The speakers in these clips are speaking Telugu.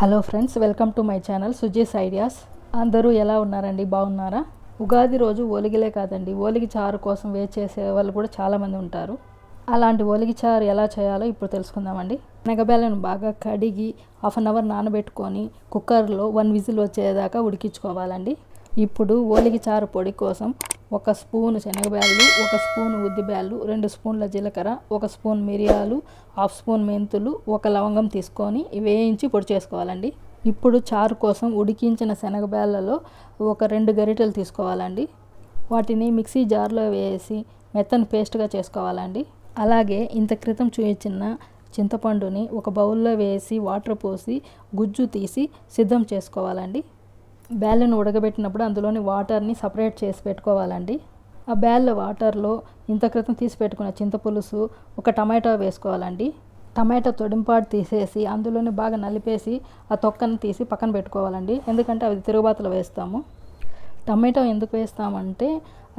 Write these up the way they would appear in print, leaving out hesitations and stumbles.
Hello friends, welcome to my channel Suji's ideas. అందరూ ఎలా ఉన్నారండి? బాగున్నారా? ఉగాది రోజు ఓలిగలే కాదండి, ఓలిగి చారు కోసం వెయిట్ చేసే వాళ్ళు కూడా చాలామంది ఉంటారు. అలాంటి ఓలిగి చారు ఎలా చేయాలో ఇప్పుడు తెలుసుకుందామండి. శనగబేలను బాగా కడిగి హాఫ్ అన్ అవర్ నానబెట్టుకొని కుక్కర్లో 1 విజిల్ వచ్చేదాకా ఉడికించుకోవాలండి. ఇప్పుడు ఓలిగి చారు పొడి కోసం 1 స్పూను శనగబ్యాళ్ళు, 1 స్పూను ఉద్దిబ్యాళ్ళు, 2 స్పూన్ల జీలకర్ర, 1 స్పూన్ మిరియాలు, హాఫ్ స్పూన్ మెంతులు, 1 లవంగం తీసుకొని వేయించి పొడి చేసుకోవాలండి. ఇప్పుడు చారు కోసం ఉడికించిన శనగబ్యాళ్ళలో 2 గరిటెలు తీసుకోవాలండి. వాటిని మిక్సీ జార్లో వేసి మెత్తని పేస్ట్గా చేసుకోవాలండి. అలాగే ఇంత క్రితం చూపించిన చింతపండుని ఒక బౌల్లో వేసి వాటర్ పోసి గుజ్జు తీసి సిద్ధం చేసుకోవాలండి. బ్యాళ్ళను ఉడకబెట్టినప్పుడు అందులోని వాటర్ని సపరేట్ చేసి పెట్టుకోవాలండి. ఆ బ్యాళ్ళ వాటర్లో ఇంత క్రితం తీసి పెట్టుకున్న చింతపులుసు, 1 టమాటా వేసుకోవాలండి. టమాటా తొడింపాటు తీసేసి అందులోని బాగా నలిపేసి ఆ తొక్కను తీసి పక్కన పెట్టుకోవాలండి. ఎందుకంటే అవి తిరుగుబాతలో వేస్తాము. టమాటా ఎందుకు వేస్తామంటే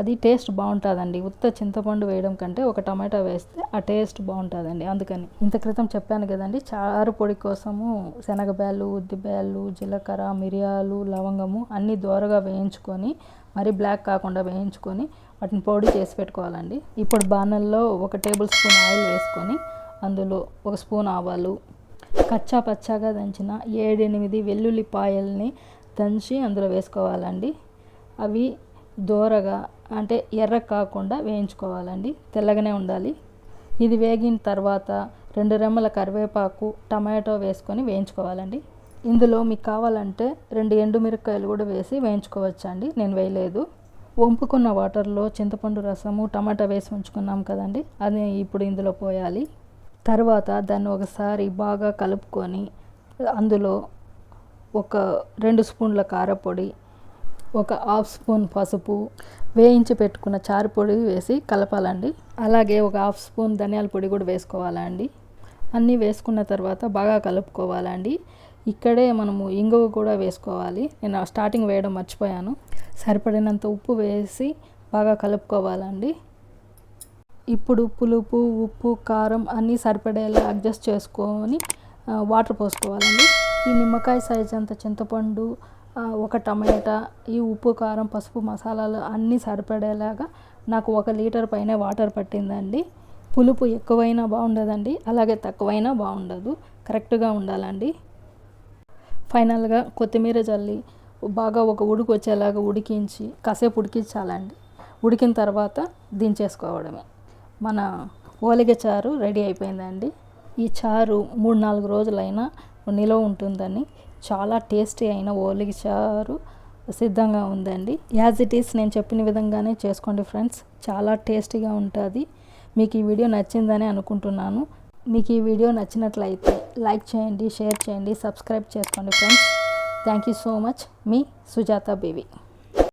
అది టేస్ట్ బాగుంటుందండి. ఉత్త చింతపండు వేయడం కంటే 1 టమాటా వేస్తే ఆ టేస్ట్ బాగుంటుందండి. అందుకని ఇంత క్రితం చెప్పాను కదండి, చారు పొడి కోసము శనగబ్యాళ్ళు, ఉద్దిబ్యాళ్ళు, జీలకర్ర, మిరియాలు, లవంగము అన్నీ దోరగా వేయించుకొని, మరి బ్లాక్ కాకుండా వేయించుకొని వాటిని పొడి చేసి పెట్టుకోవాలండి. ఇప్పుడు బాణల్లో 1 టేబుల్ స్పూన్ ఆయిల్ వేసుకొని అందులో 1 స్పూన్ ఆవాలు, కచ్చా పచ్చాగా దంచిన 7-8 వెల్లుల్లిపాయల్ని దంచి అందులో వేసుకోవాలండి. అవి దోరగా అంటే ఎర్ర కాకుండా వేయించుకోవాలండి, తెల్లగానే ఉండాలి. ఇది వేగిన తర్వాత 2 రెమ్మల కరివేపాకు, టమాటో వేసుకొని వేయించుకోవాలండి. ఇందులో మీకు కావాలంటే 2 ఎండుమిరపకాయలు కూడా వేసి వేయించుకోవచ్చండి, నేను వేయలేదు. వంపుకున్న వాటర్లో చింతపండు రసము, టమాటా వేసి ఉంచుకున్నాం కదండి, అది ఇప్పుడు ఇందులో పోయాలి. తర్వాత దాన్ని ఒకసారి బాగా కలుపుకొని అందులో 2 స్పూన్ల కారపొడి, 1/2 స్పూన్ పసుపు, వేయించి పెట్టుకున్న చారు పొడి వేసి కలపాలండి. అలాగే 1/2 స్పూన్ ధనియాల పొడి కూడా వేసుకోవాలండి. అన్నీ వేసుకున్న తర్వాత బాగా కలుపుకోవాలండి. ఇక్కడే మనము ఇంగువ కూడా వేసుకోవాలి, నేను స్టార్టింగ్ వేయడం మర్చిపోయాను. సరిపడినంత ఉప్పు వేసి బాగా కలుపుకోవాలండి. ఇప్పుడు పులుపు, ఉప్పు, కారం అన్నీ సరిపడేలా అడ్జస్ట్ చేసుకొని వాటర్ పోసుకోవాలండి. ఈ నిమ్మకాయ సైజ్ అంత చింతపండు, 1 టమాటా, ఈ ఉప్పు, కారం, పసుపు, మసాలాలు అన్నీ సరిపడేలాగా నాకు 1 లీటర్ పైన వాటర్ పట్టిందండి. పులుపు ఎక్కువైనా బాగుండదండి, అలాగే తక్కువైనా బాగుండదు, కరెక్ట్గా ఉండాలండి. ఫైనల్గా కొత్తిమీర చల్లి బాగా 1 ఉడుకు వచ్చేలాగా ఉడికించి కాసేపు ఉడికించాలండి. ఉడికిన తర్వాత దించేసుకోవడమే. మన ఓలిగ చారు రెడీ అయిపోయిందండి. ఈ చారు 3-4 రోజులైనా నిలవ ఉంటుందని చాలా టేస్టీ అయిన ఓలిగ చారు సిద్ధంగా ఉందండి. యాజ్ ఇట్ ఈస్ నేను చెప్పిన విధంగానే చేసుకోండి ఫ్రెండ్స్, చాలా టేస్టీగా ఉంటుంది. మీకు ఈ వీడియో నచ్చిందని అనుకుంటున్నాను. మీకు ఈ వీడియో నచ్చినట్లయితే లైక్ చేయండి, షేర్ చేయండి, సబ్స్క్రైబ్ చేసుకోండి friends. Thank you so much. Me Sujatha baby.